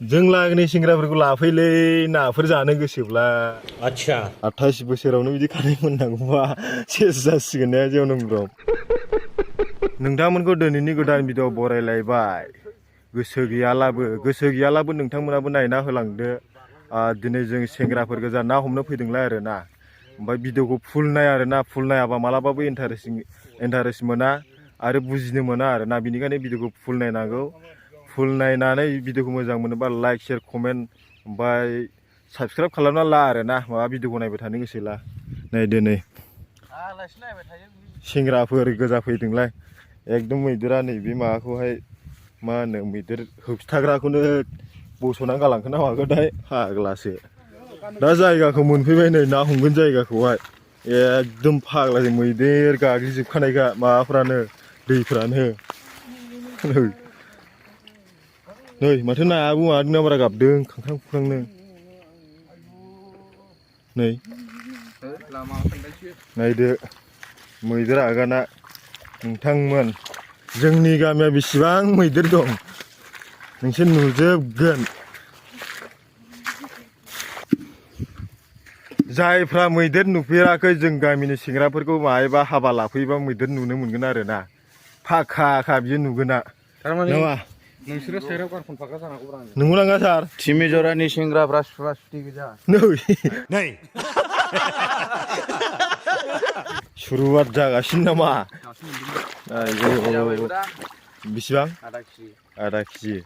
जों लागोनि सेंग्राफोरखौ लाफैलै नाफोर जानो गोसोब्ला। आच्छा 28 बोसोरावनो बिदि खानाय मोननांगौबा सेस जासिगोन ने जिउनम ब्र'। नोंथांमोनखौ दिनैनि गोदान भिडिअ बरायलायबाय। गोसो गैयालाबो नोंथांमोनाबो नायना होलांदो। दिनै जों सेंग्राफोर गोजा ना हमनो फैदोंलाय आरोना। ओमफ्राय भिडिअखौ फुल नाय आरोना, फुल नायाबा मालाबाबो इन्टारेस्ट मोना आरो बुजिनो मोना आरोना। बेनिखायनो भिडिअखौ फुल नायनांगौ। फुल नायनानै भिडिअखौ मोजां मोनोबा लाइक शेयार कमेन्ट ओमफ्राय साबसक्राइब खालामना ला आरोना। माबा भिडिअखौ नायबाय थानो गोसोला नायदो नै सेंग्राफोर गोजा फैदोंलाय। एकदम मैदेरा नैबे माबाखौहाय मा होनो मैदेर होबथाग्राखौनो बस'ना गालांखो ना माखोथाय फाग्लासो। दा जायगाखौ मोनफैबाय नै ना हमगोन जायगाखौहाय। एकदम फाग्लाजों मैदेर गाग्लिजोबखानायखा माबाफ्रानो दैफ्रानो। नै माथो नायाबो माबादों ना बारा गाबदों खांख्रां खुख्रांनो। नै नायदो मैदेर आगाना। नोंथांमोन जोंनि गामिया बेसेबां मैदेर दं नोंसोर नुजोबगोन। जायफ्रा मैदेर नुफेराखै जों गामिनि सेंग्राफोरखौ माहायबा हाबा लाफैयोबा मैदेर नुनो मोनगोन आरोना। फाखा बियो नुगोना नामा? नोंसोरो सेराव गारखनफाग्रा जानांगौ। नंगौ नाङा सार? थिमिजरानि सेंग्राफ्रा सुवा सुथि गोजा। नै सुरुवात जागासिनो नामा? बेसेबां? आधा केजि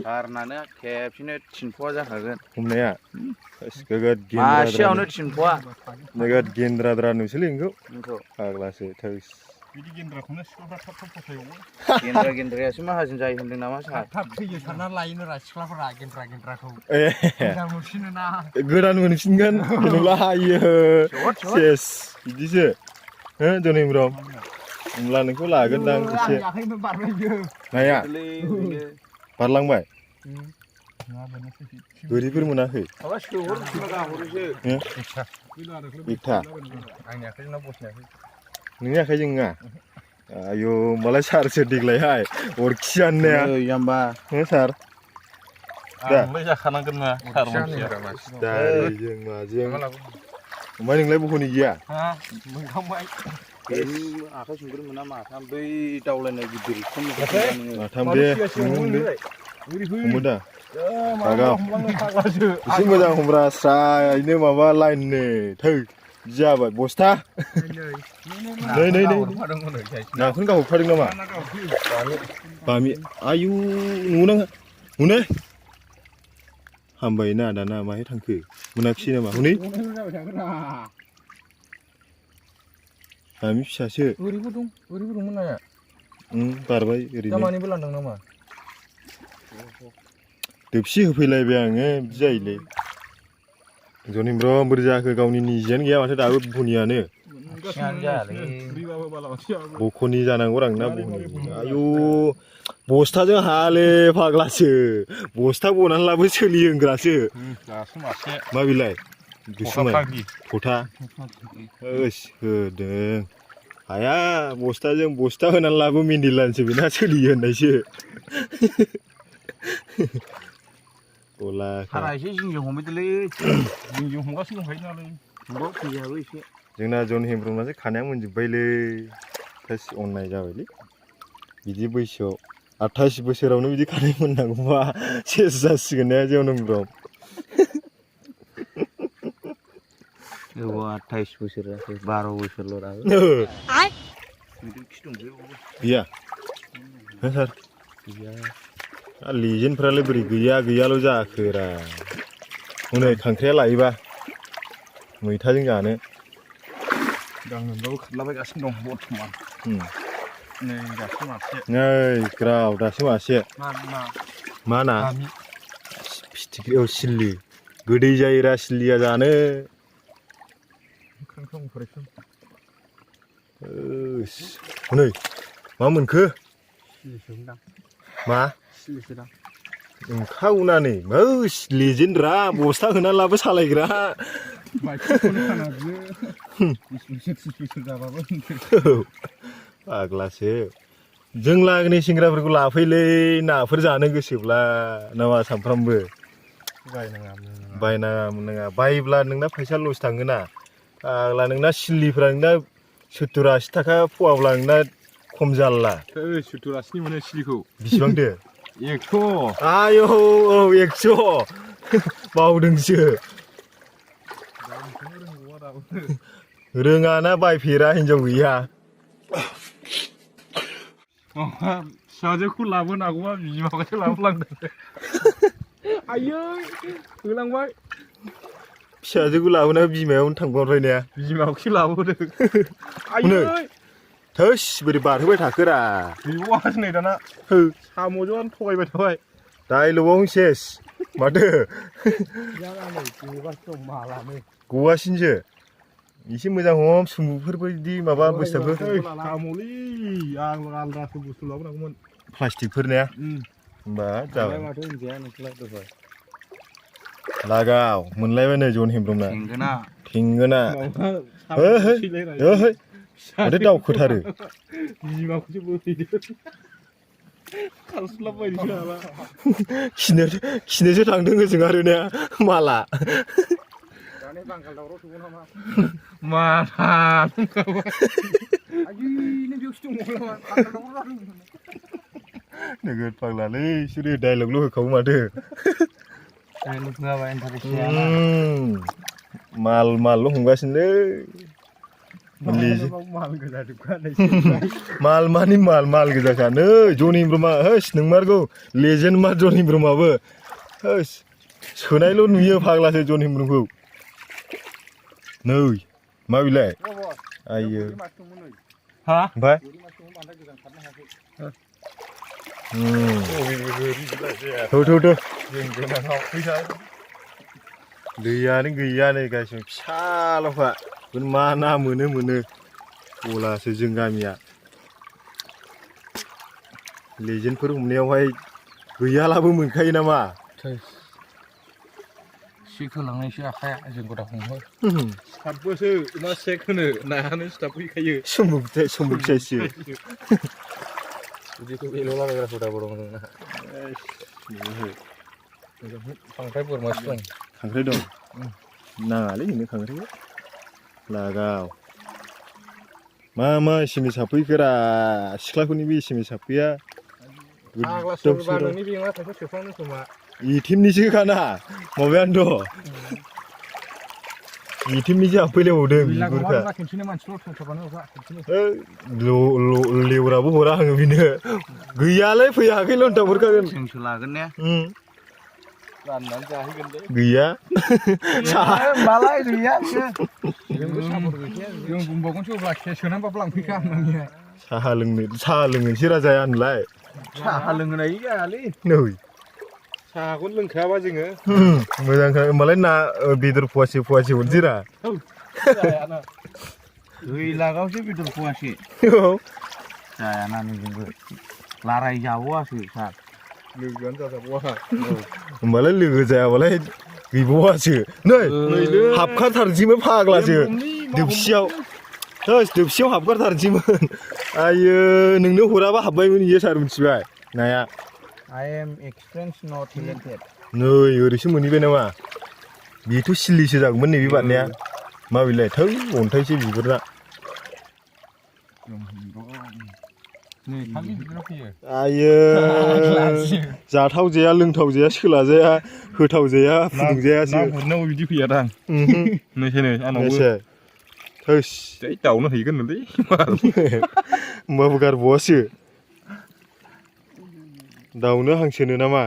गारनानै खेबसेनो थिनफ'आ जाखागोन हमनाया। नोगोद मासेयावनो थिनफ'आ। नोगोद गेन्द्राद्रा नुसैलै नोंखौ फाग्लासो थोस। बिदि गेन्द्राखौनो सिख्लाफ्रा थाब फसायबावो। गेन्द्रायासो माहाजोन जायो होनदों नामा सार? थाब थैयो साननानै लायोनो रा सिख्लाफोरा गेन्द्राखौ। ए मोजां मोनसिनो ना। गोदान मोनफिनगोन जेनेबा हायो सेस बिदिसो हो जनै ब्र'। होमब्ला नोंखौ लागोनदां एसे। नाया बारलांबाय? गोरिफोर मोनाखै? एकथा आंनि आखाइजोंना बसनायाखै। नोंनि आखाइजों नङा? आयौ होमबालाय सारसो देग्लायहाय अरखियानो जाम्बा सार। आंलाय जाखानांगोन ना सार मानसिया। दारिजों माजों। ओमफ्राय नोंलाय बख'नि गैया? मोनखांबाय। आखाइ संग्रो मोना माथाम बै दावलायनाय गिदिर माथाम दे हमो दा बागाव एसे मोजां हमब्रा स्रायनो माबा लाइननो थै जाबाय बस्था। नै नाखौनो गावहरफादों नामा? बामि आयु नंगौ ना हनै हामबायना दाना माहाय थांखो मोनाखिसै नामा? हनै बामि फिसासो ओरैबो दंमोन नाया। बारबाय ओरैनो दामानिबो लांदों नामा? दोबसि होफैलायबाय आङो बिदि जायोलै जनि ब्र बोरै जाखो गावनि निजेयानो गैया माथो दाबो बुनियानो बख'नि जानांगौ आंना बख'नि। आयु बस्थाजों हाले फाग्लासो बस्था बनानै लाबो सोलियो होनग्रासो मा बेलाय दुसुमाय थथा होदों हाया बस्थाजों बस्था होनानै लाबो मेन्देलानसो बेना सोलियो होननायसो। सारा एसे जिंजों हमहैदोलै। जिंजों हमगासिनो दंखायो नालाय। फैयाबो एसे जोंना जन हेमब्रमासो खानाया मोनजोब्बायलै थोस अननाय जाबायलै बिदि बैसोआव 28 बोसोरावनो बिदि खानाय मोननांगौबा सेस जासिगोन ने जिउनम ब्र'। 28 बोसोर जायाखै 12 बोसोरल' दाबो। गैया सार लेजेन्डफ्रालाय बोरै गैयाल' जाखोरा। हनै खांख्राइया लायोबा मैथाजों जानो दांनोबाबो खारलाबायगासिनो दं बर्थमान। नै दासो मासे। नै ग्राव दासो मासे। मा ना? फिथिख्रि सिल्लि गोदै जायोरा सिल्लिया जानो। हनै मा मोनखो? मा? ओंखावनानै लेजेन्डरा बस्था होना लाबो सालायग्रा। फाग्लासो जों लागोनि सेंग्राफोरखौ लाफैलै नाफोर जानो गोसोब्ला नामा सानफ्रामबो बायनाङा बायोब्ला नोंना फैसा लस थाङोना फाग्ला नोंना सिल्लिफ्रा नोंना 70-80 थाखा फवाब्ला नोंना खम जाला 70-80 मोनो सिलिखौ बेसेबांथो 100 आयौ औ 100 बावदोंसो रोङाना बायफेरा हिनजाव गैया फिसाजोखौ लाबोनांगौबा बिमाखौसो लाबोलांदों आयै होलांबाय फिसाजोखौ लाबोना बिमायावनो थांबावरायनाया बिमाखौसो लाबोदों हनै आयै थोस बोरै बारहोबाय थाखोरा गैबावासो नै दाना साम'जों थगायबाय थाबाय डाइलगावनो सेस माथो गगासिनोसो एसे मोजां हम सुमुफोरबायदि माबा बुस्थुफोर साम'लै आं आलदासो बुस्थु लाबोनांगौमोन प्लास्टिकफोर ने होमबा जाबाय माथो होनजाया नोंखौलाय दहाय लागाव मोनलायबाय नै जन हेमब्रमना थेंगोना माथो दावखोथारो बिमाखौसो बोहैदो खारस्लाबबायनोसै नामा खिनोसो थांदों ओजों आरो ने माला नोगोद फाग्लालै बिसोरो डाइलगल' होखावो माथो मालल' हमगासिनो माल गोजाखानो जनि ब्रह्मा होस नोंमारगौ लेजेन्ड मार जनि ब्रह्माबो होस सोनायल' नुयो फाग्लासो जनि ब्रह्मखौ नै मा बिलाय आयो ओमफ्राय दैयानो गैया नै गासिबो फिसाल'खा मा ना मोनो गलासो जों गामिया लेजेन्डफोर हमनायावहाय गैयालाबो मोनखायो नामा सेक होलांनायसो आखाया जोंखौ दा हमो सातबोसो मा सेक होनो नायानो सिथाब फैखायो सुमुक साइससो बिदिखौ एल'लाबायग्रा हुदाबो दं जोंना खांख्राइ बोरमासो दं खांख्राइ दं नाङालै नोंनो खांख्राइखौ लागाव मा एसेमेस हाबफैखोरा सिख्लाफोरनि बे एसेमेस हाबफैया इटिमनिसो खाना माबायानोथ' इटिमनिसो हाबफैलायबावदों बिगुरफ्रा लेवराबो हरा आङो बेनो गैयालै फैयाखै लन्था हरखागोन जोंसो लागोन ने राननानै जाहैगोन गैया मालाय गैया जों बुंबावगोनसो अब्ला सोनानैबाबो लांफैखा होननानै साहा लोंनोसै राजाया होनलाय साहा लोंहोनाय जायालै नै साहाखौनो लोंखायाबा जोङो मोजांखा होमबालाय ना बेदर फवासे हरदिरा दै लागावसो बेदर फवासे जायाना नोंजोंबो लाराय जाबावासो सार लोगोआनो जाजाबावा होमबालाय लोगो जायाबालाय गैबावासो नै हाबखाथारनोसैमोन फाग्लासो दोबसियाव हाबखाथारनोसैमोन आयो नोंनो हराबा हाबबायमोन इयो सार मिथिबाय नाया I am experienced not talented नै ओरैसो मोनहैबाय नामा बेथ' सिल्लिसो जागौमोन नैबे बारनाया मा बेलाय थौ अन्थाइसो बिगुरना आयो जाथाव जाया लोंथाव जाया सोला जाया होथाव जाया फुदुं जायासो गुरनायाव बिदि फैया दां नैसै आंनावबो थोस दाउनो हैगोन नोलै होमबाबो गारबावासो दाउनो हांसोनो नामा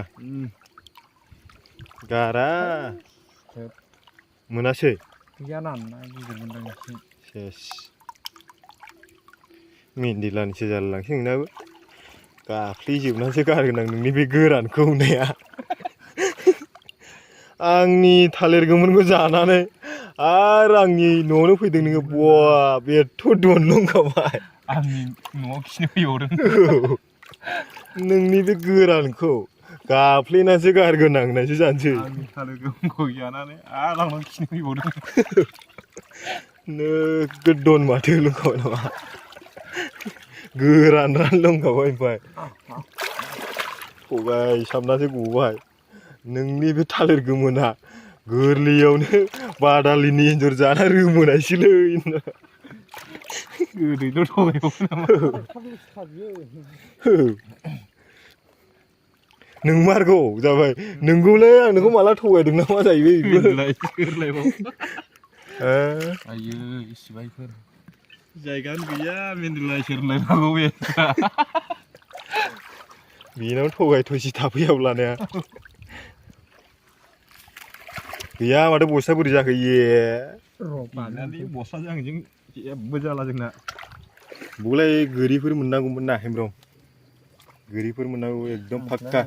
गारा मोनासै सेस मेन्देलानिसो जालायलांसै नोंनाबो गाफ्लेजोबनानैसो गारगोन आं नोंनि बे गोरानखौ होननाया आंनि थालिर गोमोनखौ जानानै आरो आंनि न'आवनो फैदों नोङो बाब एथ' दनलंखाबाय आंनि न'आव खिनो फैबावदों नोंनि बे गोरानखौ गाफ्लेनासो गारगोन आं होननायसो जानोसै आंनि थालिर गोमोनखौ जानानै आरो आंनाव खिनो फैबावदों नोगोद दन माथो लोंखाबाय नामा गोरान लोंखाबाय ओमफ्राय थगाय साबनासो गबाय नोंनि बे थालिर गोमोना गोरलैयावनो बादालिनि एन्जर जाना रोमोनायसैलै गोदैल' थगायबावो नामा नोंमारगौ जाबाय नोंगौलै आं नोंखौ माला थगायदों ना मा जाहैबाय बेबो आयो इसिबायफोर जायगायानो गैया मेन्देलाय सोरलायनांगौ बे बेनाव थगायथ'सि थाफैयाव लानाया गैया माथो बस्था बोरै जाखो इये बानानै बस्ताजों आंजों जेबो जाला जोंना बुलाय गोरिफोर मोननांगौमोन ना हेमब्रम गोरिफोर मोननांगौ एकदम फाक्का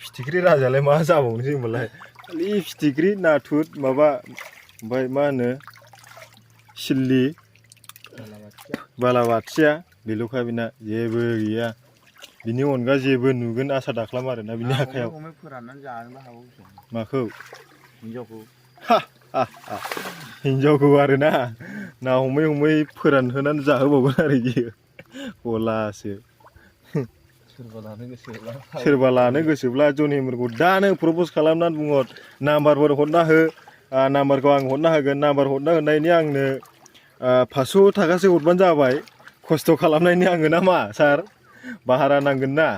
फिथिख्रि राजालाय मा जाबावनोसै होनबालाय खालि फिथिख्रि नाथुर माबा ओमफ्राय मा होनो सिल्लि बालाबाथिया बेल'खा बेना जेबो गैया बिनि अनगा जेबो नुगोन आसा दाख्लाम आरोना बिनि आखायाव फोराननानै जानोबो हागौ माखौ हिनजावखौ हिनजावखौ आरोना ना हमै हमै फोरानहोनानै जाहोबावगोन आरो बियो गलासो सोरबा लानो गोसोब्ला जनिमोरखौ दानो प्रपज खालामनानै बुंहर नाम्बारफोर हरना हो नाम्बारखौ आं हरना होगोन नाम्बार हरना होनायनि आंनो 500 थाखासो हरबानो जाबाय खस्थ' खालामनायनि आङो ना मा सार भारा नांगोन ना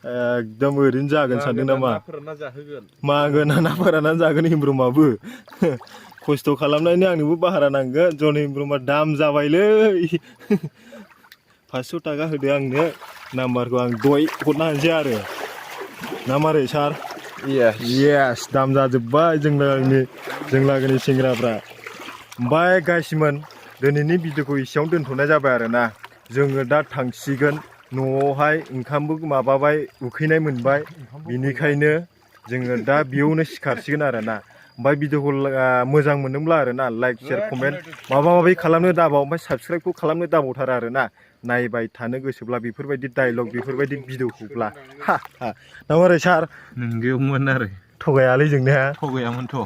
एकदम ओरैनो जागोन सानदों नामा मागोन ना फोराननानै जागोन हिमब्रमाबो खस्थ' खालामनायनि आंनोबो भारा नांगोन जन हिमब्रमा दाम जाबायलै 500 थाखा होदो आंनो नाम्बारखौ आं दय हरना होनोसै आरो ना मारै सार येस दाम जाजोब्बाय जों लागोनि सेंग्राफ्रा ओमफ्राय गाइसमोन दिनैनि भिडिअखौ एसेयावनो दोनथ'नाय जाबाय आरोना जोङो दा थांसिगोन न'आवहाय ओंखामबो माबाबाय उखैनाय मोनबाय बिनिखायनो जोङो दा बेयावनो सिखारसिगोन आरोना ओमफ्राय भिडिअखौ मोजां मोनदोंब्ला आरोना लाइक शेयार कमेन्ट माबा माबि खालामनो दाबाव ओमफ्राय साबस्क्राइबखौ खालामनो दाबावथारा आरोना नायबाय थानो गोसोब्ला बेफोरबायदि डायलग बेफोरबायदि भिडिअखौब्ला ना मारै सार नोंगौमोन आरो थगायालै जोंना थगायामोनथ'